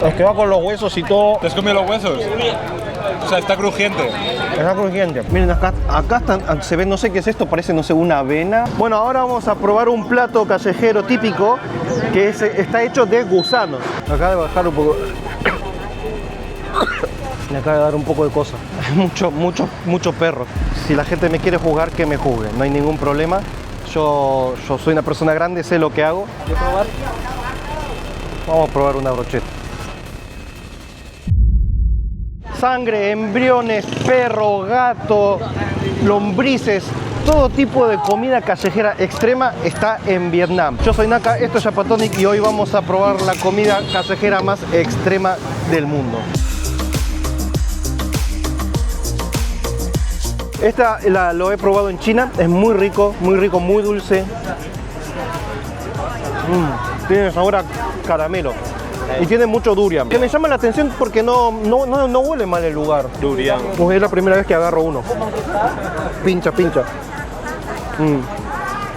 Es que va con los huesos y todo. ¿Te has comido los huesos? O sea, está crujiente. Está crujiente. Miren, acá están, se ve, no sé qué es esto, parece, no sé, una avena. Bueno, ahora vamos a probar un plato callejero típico que está hecho de gusanos. Acá de bajar un poco. Me acaba de dar un poco de cosa. Hay mucho perro. Si la gente me quiere juzgar, que me juzgue. No hay ningún problema. Yo soy una persona grande, sé lo que hago. ¿Quieres probar? Vamos a probar una brocheta. Sangre, embriones, perro, gato, lombrices, todo tipo de comida callejera extrema está en Vietnam. Yo soy Naka, esto es Japatonic y hoy vamos a probar la comida callejera más extrema del mundo. Esta lo he probado en China, es muy rico, muy dulce. Tiene sabor a caramelo. Y tiene mucho durian. Que me llama la atención porque no huele mal el lugar. Durian. Pues es la primera vez que agarro uno. Pincha.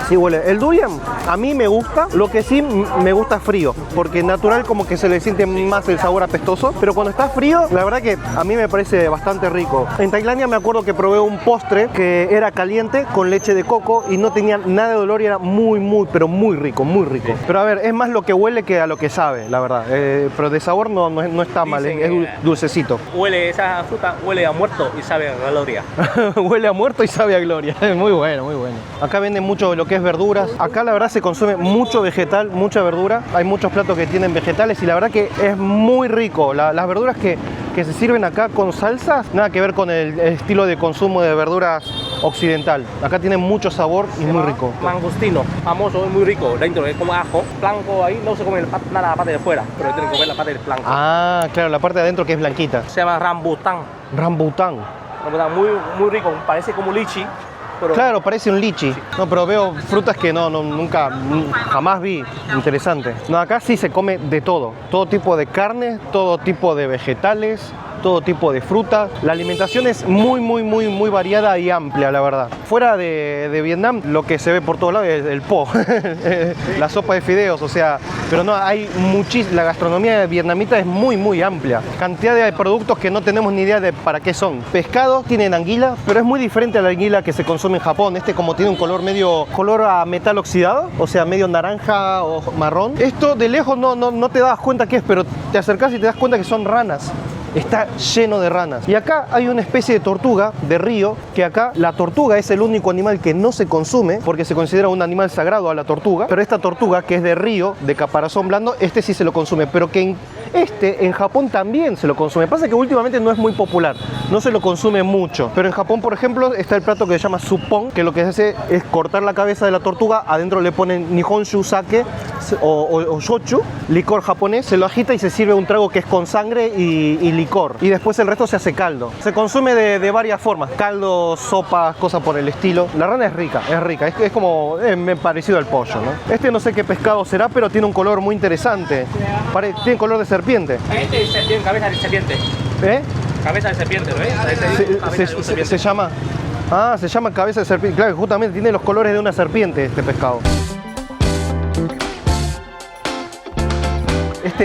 Sí huele. El durian a mí me gusta, lo que sí me gusta frío, porque natural como que se le siente más el sabor apestoso, pero cuando está frío, la verdad que a mí me parece bastante rico. En Tailandia me acuerdo que probé un postre que era caliente con leche de coco y no tenía nada de olor y era pero muy rico. Pero a ver, es más lo que huele que a lo que sabe, la verdad. Pero de sabor no está mal, es dulcecito. Huele esa fruta, huele a muerto y sabe a gloria. Huele a muerto y sabe a gloria. Muy bueno. Acá venden mucho lo que es verduras. Acá la verdad se consume mucho vegetal, mucha verdura. Hay muchos platos que tienen vegetales y la verdad que es muy rico. Las verduras que se sirven acá con salsas, nada que ver con el estilo de consumo de verduras occidental. Acá tiene mucho sabor y muy rico. Mangostino, famoso, muy rico. Dentro es como ajo, blanco ahí, no se come nada la parte de fuera, pero tienen que comer la parte del blanco. Ah, claro, la parte de adentro que es blanquita. Se llama rambután. Rambután. Muy rico, parece como lichi. Pero... Claro, parece un lichi. No, pero veo frutas que nunca, jamás vi. Interesante. No, acá sí se come de todo. Todo tipo de carne, todo tipo de vegetales, todo tipo de fruta. La alimentación es muy variada y amplia, la verdad. Fuera de Vietnam, lo que se ve por todos lados es el po. La sopa de fideos, o sea, pero no, hay la gastronomía vietnamita es muy amplia. Cantidad de productos que no tenemos ni idea de para qué son. Pescados, tienen anguila, pero es muy diferente a la anguila que se consume en Japón. Este como tiene un color a metal oxidado, o sea, medio naranja o marrón. Esto de lejos no te das cuenta qué es, pero te acercás y te das cuenta que son ranas. Está lleno de ranas. Y acá hay una especie de tortuga de río, que acá la tortuga es el único animal que no se consume, porque se considera un animal sagrado a la tortuga. Pero esta tortuga, que es de río, de caparazón blando, este sí se lo consume. Pero que en Japón también se lo consume. Pasa que últimamente no es muy popular, no se lo consume mucho. Pero en Japón, por ejemplo, está el plato que se llama suppon, que lo que se hace es cortar la cabeza de la tortuga, adentro le ponen nihonshu sake o shochu, licor japonés, se lo agita y se sirve un trago que es con sangre y licor. Y después el resto se hace caldo. Se consume de varias formas, caldo, sopa, cosas por el estilo. La rana es rica, es como parecido al pollo, ¿no? Este no sé qué pescado será, pero tiene un color muy interesante. Tiene color de serpiente. Este tiene cabeza de serpiente. Cabeza de serpiente, ¿no? Se llama... Ah, se llama cabeza de serpiente. Claro, justamente tiene los colores de una serpiente este pescado.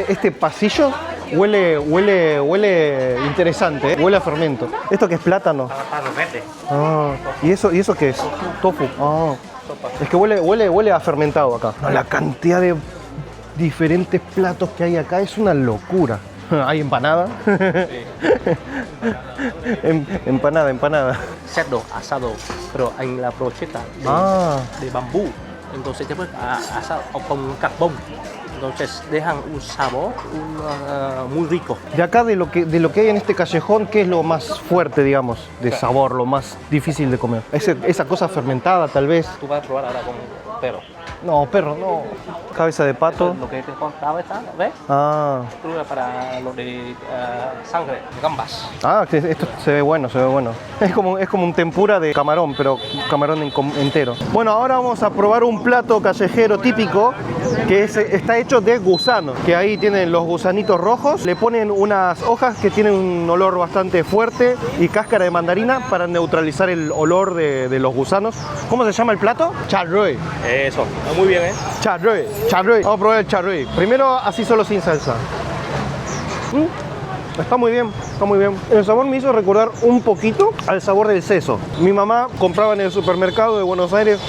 Este pasillo huele interesante, ¿eh? Huele a fermento. ¿Esto qué es plátano? Verde. Ah, ¿y eso qué es? Tofu. Ah. Es que huele a fermentado acá. La cantidad de diferentes platos que hay acá es una locura. Hay empanada. Empanada. Cerdo asado, pero en la brocheta de bambú. Entonces después asado con carbón. Entonces dejan un sabor muy rico. De acá, de lo que hay en este callejón, ¿qué es lo más fuerte, digamos, de sabor, lo más difícil de comer? Esa cosa fermentada, tal vez. Tú vas a probar ahora con perro. No, perro, no. Cabeza de pato. Lo que te contaba, ¿ves? Ah. Para lo de sangre, de gambas. Ah, esto se ve bueno. Es como un tempura de camarón, pero camarón entero. Bueno, ahora vamos a probar un plato callejero típico que está hecho de gusanos, que ahí tienen los gusanitos rojos, le ponen unas hojas que tienen un olor bastante fuerte y cáscara de mandarina para neutralizar el olor de los gusanos. ¿Cómo se llama el plato? Char rui. Eso, muy bien, ¿eh? Char rui. Vamos a probar el char rui. Primero así solo sin salsa. Está muy bien, está muy bien. El sabor me hizo recordar un poquito al sabor del seso. Mi mamá compraba en el supermercado de Buenos Aires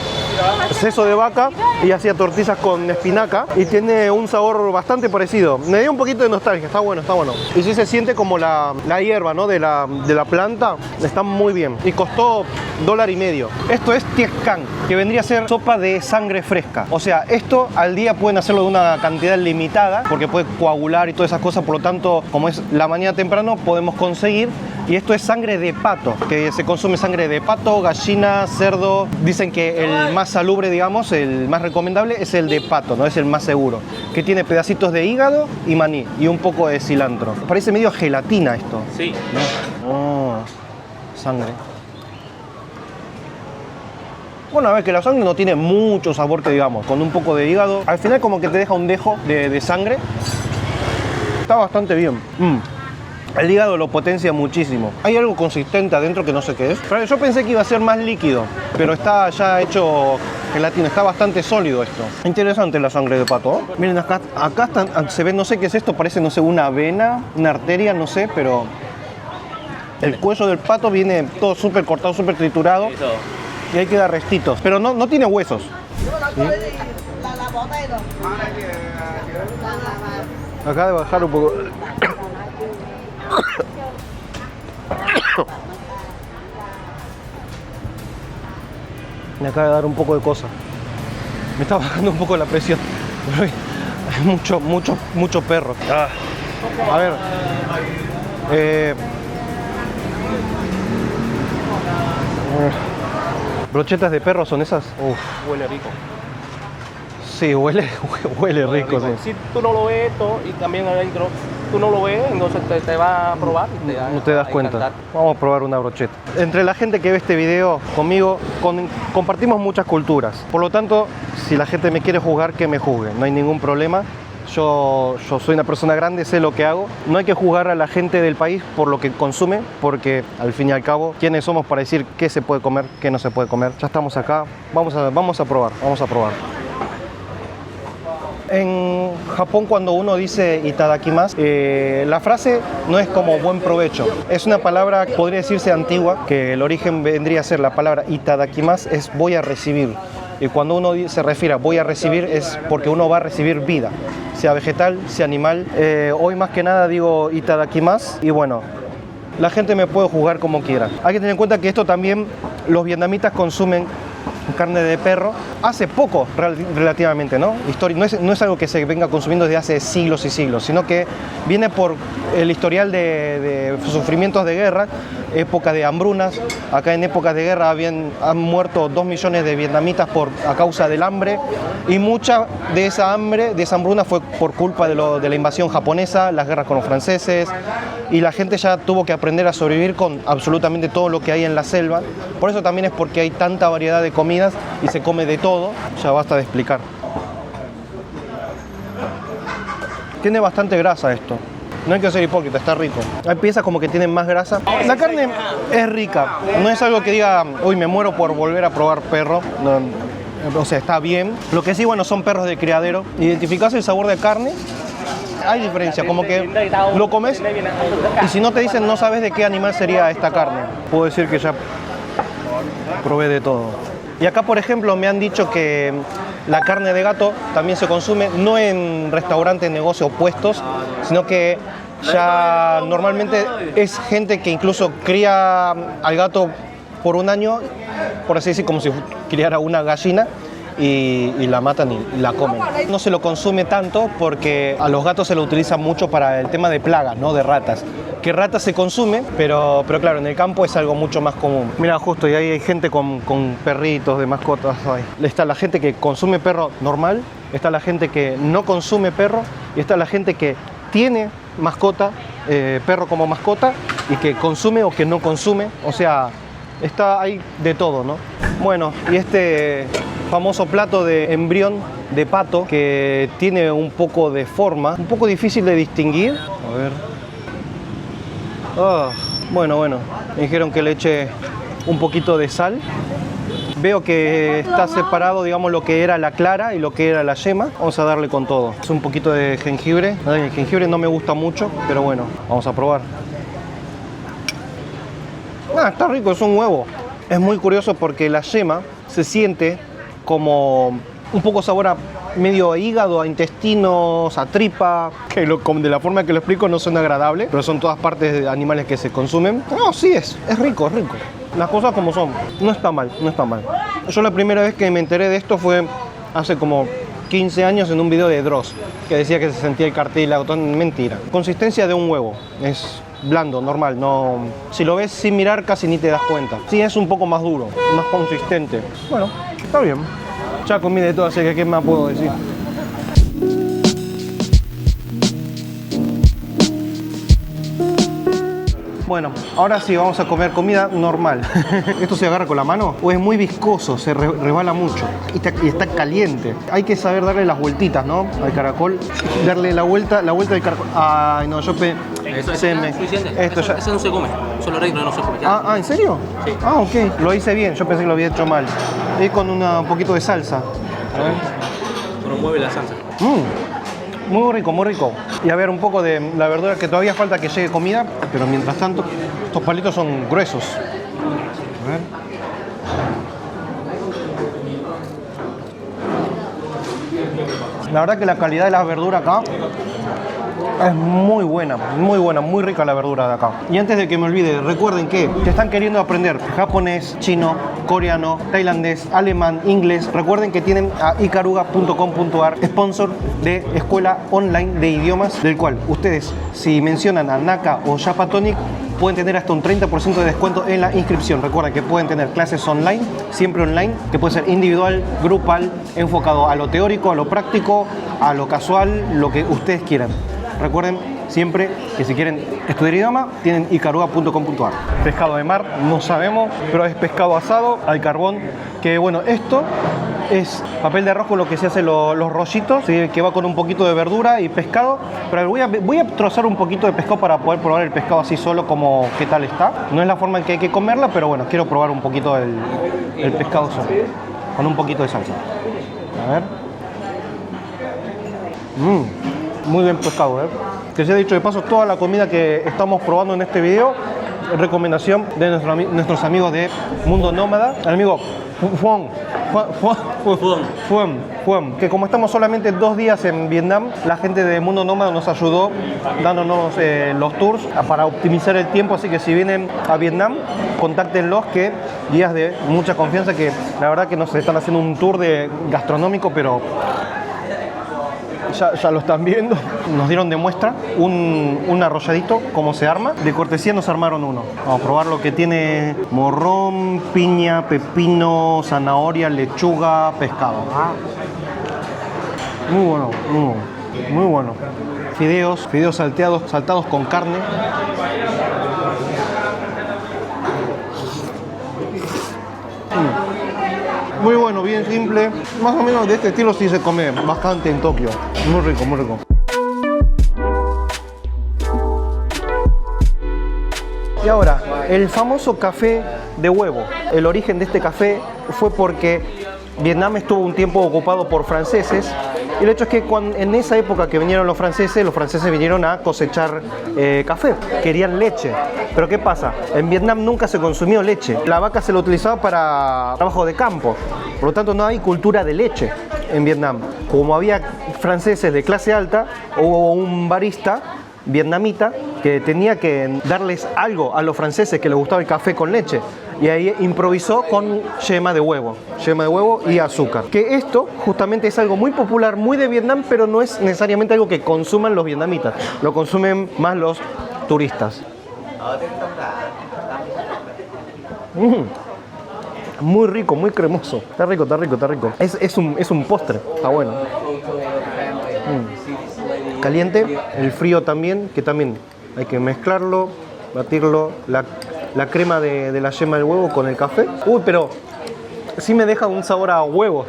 seso de vaca y hacía tortillas con espinaca y tiene un sabor bastante parecido. Me dio un poquito de nostalgia, está bueno, está bueno. Y sí se siente como la hierba, ¿no? de la planta, está muy bien. Y costó $1.50. Esto es tiescan, que vendría a ser sopa de sangre fresca. O sea, esto al día pueden hacerlo de una cantidad limitada porque puede coagular y todas esas cosas. Por lo tanto, como es la mañana temprano, podemos conseguir. Y esto es sangre de pato, que se consume sangre de pato, gallina, cerdo. Dicen que el más salubre, digamos, el más recomendable es el de pato, ¿no? Es el más seguro. Que tiene pedacitos de hígado y maní y un poco de cilantro. Parece medio gelatina esto. Sí. Oh, sangre. Bueno, a ver, que la sangre no tiene mucho sabor, que digamos, con un poco de hígado. Al final como que te deja un dejo de sangre. Está bastante bien. El hígado lo potencia muchísimo. Hay algo consistente adentro que no sé qué es. Pero yo pensé que iba a ser más líquido, pero está ya hecho gelatina. Está bastante sólido esto. Interesante la sangre de pato. Miren, acá están, se ve, no sé qué es esto, parece, no sé, una vena, una arteria, no sé, pero el cuello del pato viene todo súper cortado, súper triturado. Y ahí queda restitos, pero no tiene huesos. ¿Sí? Acá de bajar un poco. Me acaba de dar un poco de cosa. Me está bajando un poco la presión. Hay mucho perro. A ver. ¿Brochetas de perro son esas? Uf. Huele rico. Sí, huele rico, sí. Si tú no lo ves esto y también adentro, tú no lo ves, entonces te va a probar y no te das cuenta. encantar. Vamos a probar una brocheta. Entre la gente que ve este video conmigo, compartimos muchas culturas. Por lo tanto, si la gente me quiere juzgar, que me juzgue. No hay ningún problema. Yo soy una persona grande, sé lo que hago. No hay que juzgar a la gente del país por lo que consume, porque al fin y al cabo, ¿quiénes somos para decir qué se puede comer, qué no se puede comer? Ya estamos acá, vamos a probar. En Japón, cuando uno dice itadakimasu, la frase no es como buen provecho. Es una palabra, podría decirse antigua, que el origen vendría a ser la palabra itadakimasu, es voy a recibir. Y cuando uno se refiere a voy a recibir es porque uno va a recibir vida, sea vegetal, sea animal. Hoy más que nada digo itadakimasu y bueno, la gente me puede juzgar como quiera. Hay que tener en cuenta que esto también los vietnamitas consumen carne de perro hace poco relativamente, ¿no? No es algo que se venga consumiendo desde hace siglos y siglos, sino que viene por el historial de sufrimientos de guerra, época de hambrunas. Acá en épocas de guerra han muerto 2 millones de vietnamitas a causa del hambre, y mucha de esa hambre, de esa hambruna, fue por culpa de la invasión japonesa, las guerras con los franceses, y la gente ya tuvo que aprender a sobrevivir con absolutamente todo lo que hay en la selva. Por eso también es porque hay tanta variedad de comidas y se come de todo. Ya basta de explicar. Tiene bastante grasa esto. No hay que ser hipócrita, está rico. Hay piezas como que tienen más grasa. La carne es rica. No es algo que diga, uy, me muero por volver a probar perro. No, o sea, está bien. Lo que sí, bueno, son perros de criadero. ¿Identificás el sabor de carne? Hay diferencia, como que lo comes y si no te dicen no sabes de qué animal sería esta carne. Puedo decir que ya probé de todo. Y acá, por ejemplo, me han dicho que la carne de gato también se consume, no en restaurantes, negocios, puestos, sino que ya normalmente es gente que incluso cría al gato por un año, por así decir, como si criara una gallina, y la matan y la comen. No se lo consume tanto porque a los gatos se lo utiliza mucho para el tema de plagas, ¿no? De ratas. Que ratas se consume, pero claro, en el campo es algo mucho más común. Mira, justo, y ahí hay gente con perritos, de mascotas. Ahí. Está la gente que consume perro normal, está la gente que no consume perro, y está la gente que tiene mascota, perro como mascota, y que consume o que no consume. O sea, hay de todo, ¿no? Bueno, y este famoso plato de embrión de pato que tiene un poco de forma, un poco difícil de distinguir. A ver. Bueno, me dijeron que le eche un poquito de sal. Veo que está separado, digamos, lo que era la clara y lo que era la yema. Vamos a darle con todo. Es un poquito de jengibre. El jengibre no me gusta mucho, pero bueno, vamos a probar. Está rico, es un huevo. Es muy curioso porque la yema se siente como un poco sabor a medio a hígado, a intestinos, a tripa, que de la forma que lo explico no suena agradable, pero son todas partes de animales que se consumen. No, sí, es rico, es rico. Las cosas como son. No está mal, no está mal. Yo la primera vez que me enteré de esto fue hace como 15 años en un video de Dross, que decía que se sentía el cartílago. Mentira. Consistencia de un huevo. Es blando, normal, no. Si lo ves sin mirar casi ni te das cuenta. Sí, es un poco más duro, más consistente. Bueno, está bien. Ya comí de todo, así que ¿qué más puedo decir? Bueno, ahora sí vamos a comer comida normal. ¿Esto se agarra con la mano? ¿O es muy viscoso? Se resbala mucho y está caliente. Hay que saber darle las vueltitas, ¿no? Al caracol. Darle la vuelta del caracol. Ay, no, yo Eso es suficiente. Eso no se come. Solo regla no se come. ¿En serio? Sí. Ok. Lo hice bien. Yo pensé que lo había hecho mal. Y con un poquito de salsa. A ver. Promueve la salsa. Muy rico, muy rico. Y a ver, un poco de la verdura, que todavía falta que llegue comida, pero mientras tanto, estos palitos son gruesos. A ver. La verdad que la calidad de la verdura acá es muy buena, muy rica la verdura de acá. Y antes de que me olvide, recuerden que están queriendo aprender japonés, chino, coreano, tailandés, alemán, inglés. Recuerden que tienen a ikaruga.com.ar, sponsor de escuela online de idiomas, del cual ustedes, si mencionan a Naka o Japatonic, pueden tener hasta un 30% de descuento en la inscripción. Recuerden que pueden tener clases online, siempre online, que puede ser individual, grupal, enfocado a lo teórico, a lo práctico, a lo casual, lo que ustedes quieran. Recuerden siempre que si quieren estudiar idioma, tienen ikaruga.com.ar. Pescado de mar, no sabemos, pero es pescado asado al carbón, que bueno, esto es papel de arroz con lo que se hacen los rollitos, ¿sí? Que va con un poquito de verdura y pescado. Pero voy a trozar un poquito de pescado para poder probar el pescado así solo, como qué tal está. No es la forma en que hay que comerla, pero bueno, quiero probar un poquito el pescado solo, con un poquito de salsa. A ver. Muy bien pescado, ¿eh? Que se ha dicho de paso, toda la comida que estamos probando en este video, recomendación de nuestros amigos de Mundo Nómada. El amigo Fuan, que como estamos solamente 2 días en Vietnam, la gente de Mundo Nómada nos ayudó dándonos los tours para optimizar el tiempo, así que si vienen a Vietnam, contáctenlos, que guías de mucha confianza, que la verdad que nos están haciendo un tour gastronómico, pero ya lo están viendo. Nos dieron de muestra un arrolladito, cómo se arma. De cortesía nos armaron uno. Vamos a probar lo que tiene: morrón, piña, pepino, zanahoria, lechuga, pescado. Muy bueno, muy bueno. Fideos saltados con carne. Muy bueno, bien simple. Más o menos de este estilo sí se come bastante en Tokio. Muy rico, muy rico. Y ahora, el famoso café de huevo. El origen de este café fue porque Vietnam estuvo un tiempo ocupado por franceses. Y el hecho es que en esa época que vinieron los franceses vinieron a cosechar café, querían leche. Pero ¿qué pasa? En Vietnam nunca se consumió leche. La vaca se la utilizaba para trabajo de campo. Por lo tanto, no hay cultura de leche en Vietnam. Como había franceses de clase alta, hubo un barista vietnamita que tenía que darles algo a los franceses que les gustaba el café con leche. Y ahí improvisó con yema de huevo y azúcar. Que esto justamente es algo muy popular, muy de Vietnam, pero no es necesariamente algo que consuman los vietnamitas. Lo consumen más los turistas. Muy rico, muy cremoso. Está rico. Es un postre, está bueno. Caliente, el frío también, que también hay que mezclarlo, batirlo, la crema de la yema del huevo con el café. Uy, pero sí me deja un sabor a huevo.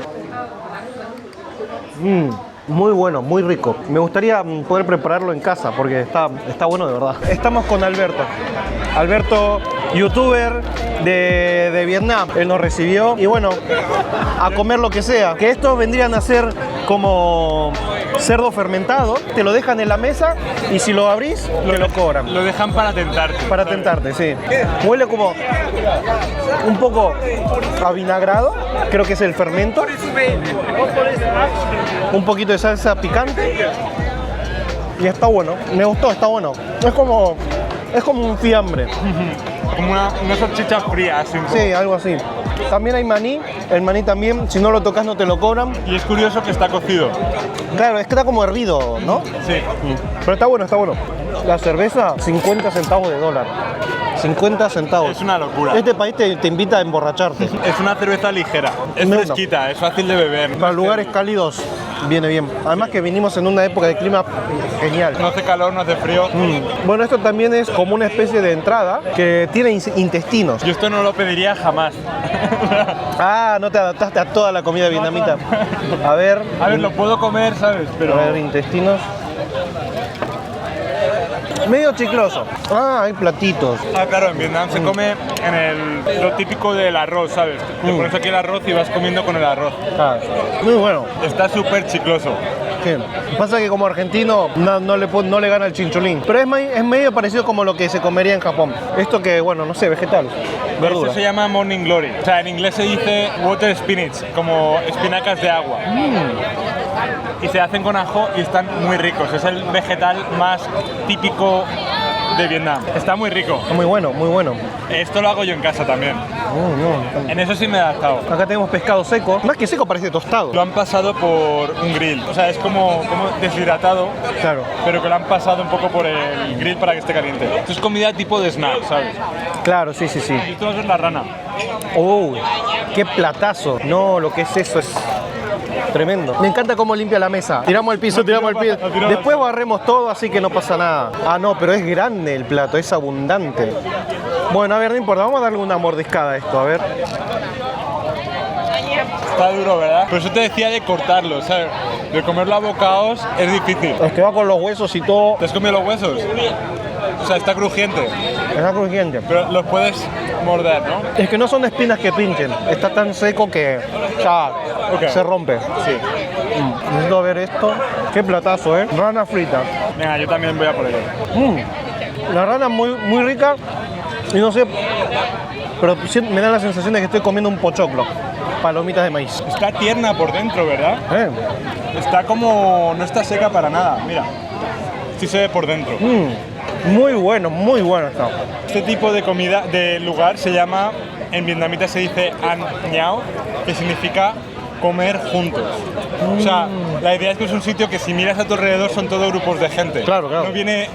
Muy bueno, muy rico. Me gustaría poder prepararlo en casa porque está bueno de verdad. Estamos con Alberto. Alberto youtuber de Vietnam. Él nos recibió y bueno, a comer lo que sea. Que estos vendrían a ser como cerdo fermentado, te lo dejan en la mesa y si lo abrís, te lo cobran. Lo dejan para tentarte. Para tentarte, sí. Huele como un poco avinagrado, creo que es el fermento. Un poquito de salsa picante. Y está bueno, me gustó, está bueno. Es como un fiambre. Como una salchicha fría, así un poco. Sí, algo así. También hay maní, el maní también, si no lo tocas no te lo cobran. Y es curioso que está cocido. Claro, es que está como hervido, ¿no? Sí. Pero está bueno, está bueno. La cerveza, 50 centavos de dólar. 50 centavos. Es una locura. Este país te invita a emborracharte. Es una cerveza ligera, es Me fresquita, es fácil de beber. Para lugares cálidos viene bien. Además que vinimos en una época de clima genial. No hace calor, no hace frío. Bueno, esto también es como una especie de entrada que tiene intestinos. Yo esto no lo pediría jamás. Ah, no te adaptaste a toda la comida vietnamita. A ver, Lo puedo comer, ¿sabes? Pero a ver, intestinos. Medio chicloso. Ah, hay platitos. claro, en Vietnam se come lo típico del arroz, ¿sabes? Te pones aquí el arroz y vas comiendo con el arroz. Ah, muy bueno. Está súper chicloso. Sí. Pasa que como argentino no le gana el chinchulín. Pero es medio parecido como lo que se comería en Japón. Esto que, bueno, no sé, vegetales. Eso Verduras. se llama morning glory. O sea, en inglés se dice water spinach, como espinacas de agua. Y se hacen con ajo y están muy ricos. Es el vegetal más típico de Vietnam. Está muy rico. Muy bueno, muy bueno. Esto lo hago yo en casa también. No. En eso sí me he adaptado. Acá tenemos pescado seco. Más que seco, parece tostado. Lo han pasado por un grill. O sea, es como deshidratado, Claro. pero que lo han pasado un poco por el grill para que esté caliente. Esto es comida tipo de snack, ¿sabes? Claro, sí. Y esto es la rana. ¡Qué platazo! No, lo que es eso es tremendo. Me encanta cómo limpia la mesa. Tiramos el piso, tiramos el piso. Después barremos todo, así que no pasa nada. Ah, no, pero es grande el plato, es abundante. Bueno, a ver, no importa, vamos a darle una mordiscada a esto, a ver. Está duro, ¿verdad? Por eso te decía de cortarlo, ¿sabes? De comerlo a bocados es difícil. Es que va con los huesos y todo. ¿Te has comido los huesos? O sea, está crujiente, Está crujiente. pero los puedes morder, ¿no? Es que no son espinas que pinchen. Está tan seco que ya se rompe. Sí. Necesito ver esto. Qué platazo, ¿eh? Rana frita. Venga, yo también voy a por ello. La rana muy, muy rica. Y no sé, pero me da la sensación de que estoy comiendo un pochoclo. Palomitas de maíz. Está tierna por dentro, ¿verdad? Está como... no está seca para nada, mira. Sí se ve por dentro. Muy bueno está. Este tipo de comida, de lugar, se llama, en vietnamita se dice Ăn Nhao, que significa comer juntos. O sea, la idea es que es un sitio que si miras a tu alrededor son todos grupos de gente. Claro. No viene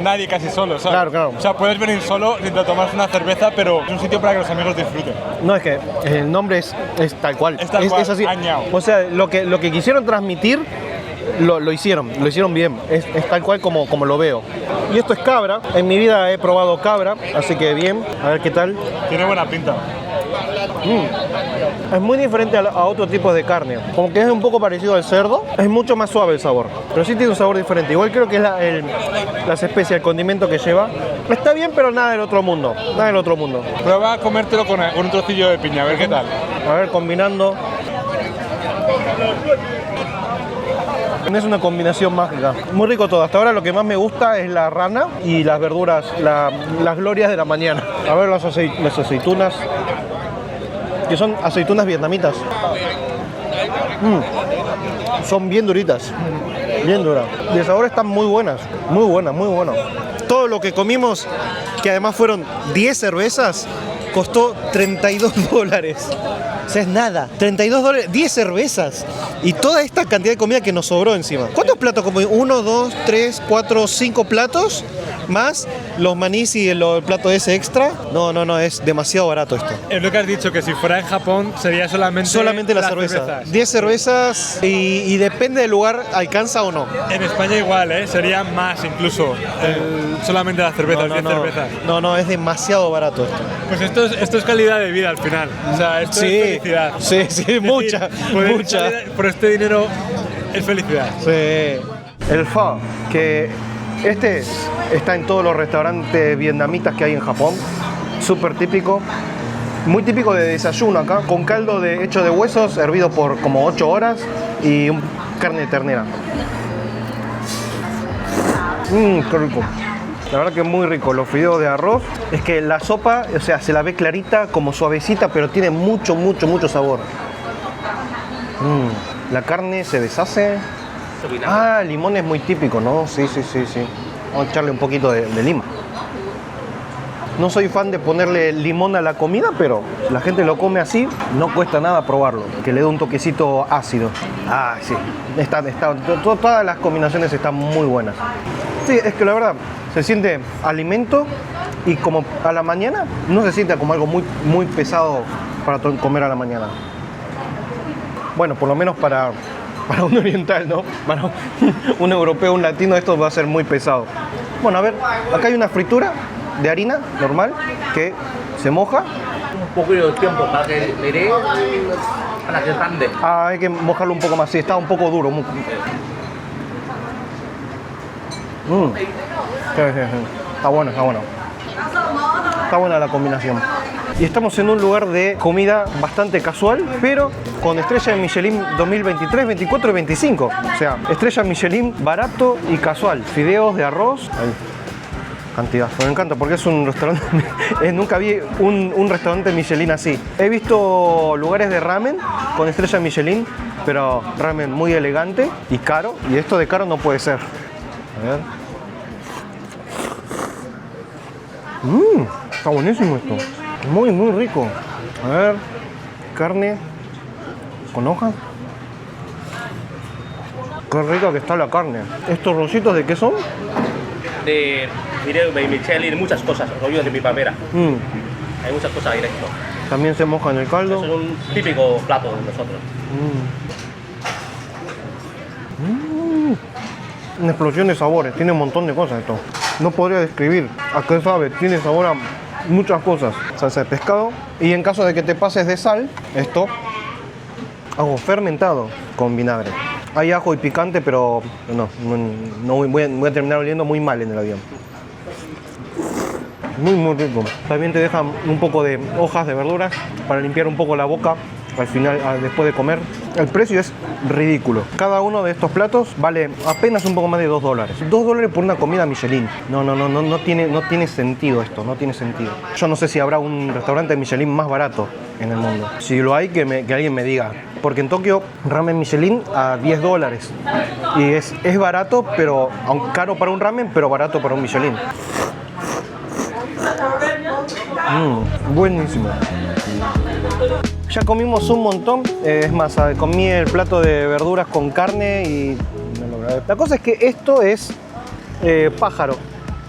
nadie casi solo, ¿sabes? Claro. O sea, puedes venir solo y te tomas una cerveza, pero es un sitio para que los amigos disfruten. No, es que el nombre es tal cual. Es tal cual, es así. Ăn Nhao. O sea, lo que quisieron transmitir lo hicieron bien. Es tal cual como lo veo. Y esto es cabra. En mi vida he probado cabra, así que bien. A ver qué tal. Tiene buena pinta. Es muy diferente a otro tipo de carne. Como que es un poco parecido al cerdo. Es mucho más suave el sabor. Pero sí tiene un sabor diferente. Igual creo que es las especias, el condimento que lleva. Está bien, pero nada del otro mundo. Nada del otro mundo. Prueba a comértelo con un trocillo de piña, a ver qué tal. A ver, combinando. Es una combinación mágica. Muy rico todo. Hasta ahora lo que más me gusta es la rana y las verduras, las glorias de la mañana. A ver las aceitunas. Que son aceitunas vietnamitas. Son bien duritas. Bien duras. De sabor están muy buenas. Muy buenas, muy bueno. Todo lo que comimos, que además fueron 10 cervezas, costó $32. O sea, es nada. $32, 10 cervezas. Y toda esta cantidad de comida que nos sobró encima. ¿Cuántos platos comimos? 1, 2, 3, 4, 5 platos. Más los manís y el plato ese extra. No, es demasiado barato esto. Es lo que has dicho, que si fuera en Japón sería solamente la cerveza. 10 cervezas y depende del lugar, alcanza o no. En España igual, ¿eh? Sería más incluso. Solamente las cervezas, 10 cervezas. No, es demasiado barato esto. Pues esto es calidad de vida al final. O sea, esto es felicidad. Sí, Es mucha. Por este dinero es felicidad. Sí. El pho, que está en todos los restaurantes vietnamitas que hay en Japón. súper típico. Muy típico de desayuno acá, con caldo hecho de huesos, hervido por como 8 horas y carne de ternera. Qué rico. La verdad que es muy rico. Los fideos de arroz, es que la sopa, o sea, se la ve clarita, como suavecita, pero tiene mucho sabor. La carne se deshace. Ah, limón es muy típico, ¿no? Sí. Vamos a echarle un poquito de lima. No soy fan de ponerle limón a la comida, pero la gente lo come así, no cuesta nada probarlo, que le dé un toquecito ácido. Ah, sí, todas las combinaciones están muy buenas. Sí, es que la verdad, se siente alimento y como a la mañana, no se siente como algo muy pesado para comer a la mañana. Bueno, por lo menos para un oriental, ¿no? Para un europeo, un latino, esto va a ser muy pesado. Bueno, a ver, acá hay una fritura de harina normal que se moja. Un poco de tiempo para que le dé para que grande. Ah, hay que mojarlo un poco más, sí, está un poco duro. Sí. Está bueno. Está buena la combinación. Y estamos en un lugar de comida bastante casual, pero con estrella de Michelin 2023, 24 y 25. O sea, estrella Michelin barato y casual. Fideos de arroz. Ahí. Cantidad. Me encanta porque es un restaurante. Nunca vi un restaurante Michelin así. He visto lugares de ramen con estrella Michelin, pero ramen muy elegante y caro. Y esto de caro no puede ser. A ver. Está buenísimo esto. Muy rico. A ver. Carne con hojas. Qué rica que está la carne. ¿Estos rollitos de qué son? De fideo de Michelin, muchas cosas, rollos de primavera. Hay muchas cosas ahí dentro. También se moja en el caldo. Eso es un típico plato de nosotros. Una explosión de sabores, tiene un montón de cosas esto. No podría describir a qué sabe, tiene sabor a muchas cosas. Salsa de pescado y en caso de que te pases de sal, esto, ajo fermentado con vinagre. Hay ajo y picante, pero no voy a terminar oliendo muy mal en el avión. Muy rico. También te dejan un poco de hojas de verduras para limpiar un poco la boca al final, después de comer. El precio es ridículo. Cada uno de estos platos vale apenas un poco más de $2. $2 por una comida Michelin. No tiene sentido esto, no tiene sentido. Yo no sé si habrá un restaurante Michelin más barato en el mundo. Si lo hay, que alguien me diga. Porque en Tokio, ramen Michelin a $10. Y es barato, pero caro para un ramen, pero barato para un Michelin. Buenísimo. Ya comimos un montón, es más, comí el plato de verduras con carne y no lo grabé. La cosa es que esto es pájaro.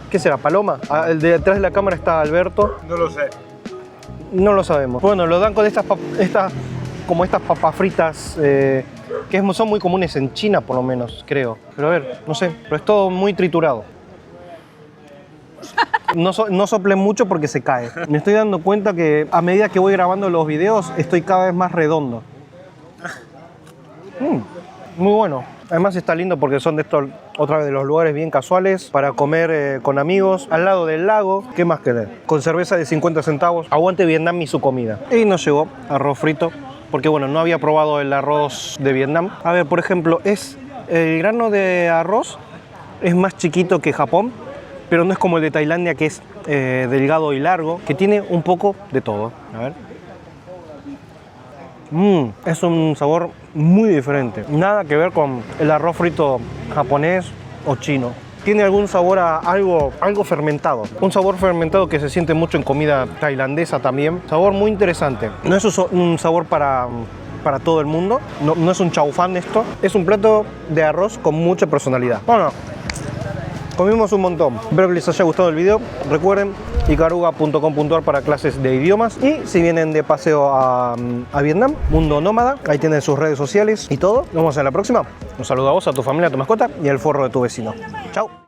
¿Qué será? ¿Paloma? El de detrás de la cámara está Alberto. No lo sé. No lo sabemos. Bueno, lo dan con estas papas fritas que son muy comunes en China, por lo menos, creo. Pero a ver, no sé, pero es todo muy triturado. No soplen mucho porque se cae. Me estoy dando cuenta que a medida que voy grabando los videos estoy cada vez más redondo. Muy bueno. Además está lindo porque son de estos, otra vez, de los lugares bien casuales para comer con amigos, al lado del lago. ¿Qué más querés? Con cerveza de 50 centavos. Aguante Vietnam y su comida. Y nos llegó arroz frito porque, bueno, no había probado el arroz de Vietnam. A ver, por ejemplo, el grano de arroz es más chiquito que Japón, pero no es como el de Tailandia, que es delgado y largo, que tiene un poco de todo. A ver. Es un sabor muy diferente. Nada que ver con el arroz frito japonés o chino. Tiene algún sabor a algo fermentado. Un sabor fermentado que se siente mucho en comida tailandesa también. Sabor muy interesante. No es un sabor para todo el mundo. No es un chow fan esto. Es un plato de arroz con mucha personalidad. Bueno, comimos un montón. Espero que les haya gustado el video. Recuerden ikaruga.com.ar para clases de idiomas. Y si vienen de paseo a Vietnam, Mundo Nómada, ahí tienen sus redes sociales y todo. Nos vemos en la próxima. Un saludo a vos, a tu familia, a tu mascota y al forro de tu vecino. Chao.